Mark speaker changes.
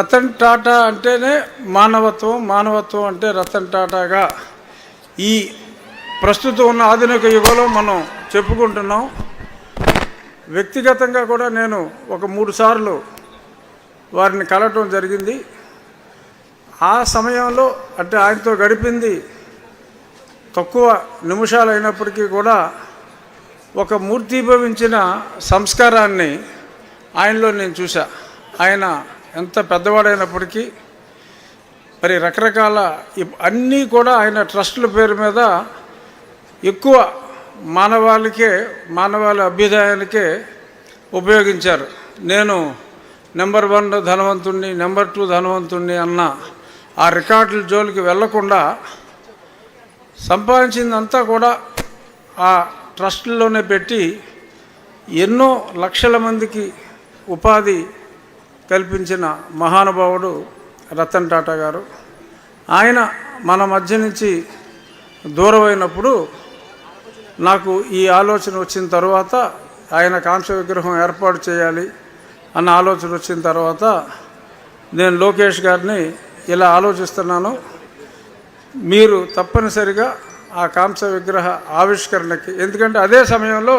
Speaker 1: రతన్ టాటా అంటేనే మానవత్వం, మానవత్వం అంటే రతన్ టాటాగా ఈ ప్రస్తుతం ఉన్న ఆధునిక యుగంలో మనం చెప్పుకుంటున్నాం. వ్యక్తిగతంగా కూడా నేను ఒక 3 సార్లు వారిని కలవటం జరిగింది. ఆ సమయంలో అంటే ఆయనతో గడిపింది తక్కువ నిమిషాలు అయినప్పటికీ కూడా ఒక మూర్తీభవించిన సంస్కారాన్ని ఆయనలో నేను చూసా. ఆయన ఎంత పెద్దవాడైనప్పటికీ మరి రకరకాల అన్నీ కూడా ఆయన ట్రస్టుల పేరు మీద ఎక్కువ మానవాళి అభ్యుదయానికే ఉపయోగించారు. నేను నెంబర్ 1 ధనవంతుణ్ణి, నెంబర్ 2 ధనవంతుణ్ణి అన్న ఆ రికార్డుల జోలికి వెళ్లకుండా సంపాదించిందంతా కూడా ఆ ట్రస్టుల్లోనే పెట్టి ఎన్నో లక్షల మందికి ఉపాధి కల్పించిన మహానుభావుడు రతన్ టాటా గారు. ఆయన మన మధ్య నుంచి దూరమైనప్పుడు నాకు ఈ ఆలోచన వచ్చిన తర్వాత, ఆయన కాంస్య విగ్రహం ఏర్పాటు చేయాలి అన్న ఆలోచన వచ్చిన తర్వాత నేను లోకేష్ గారిని ఇలా ఆలోచిస్తున్నాను, మీరు తప్పనిసరిగా ఆ కాంస్య విగ్రహ ఆవిష్కరణకి, ఎందుకంటే అదే సమయంలో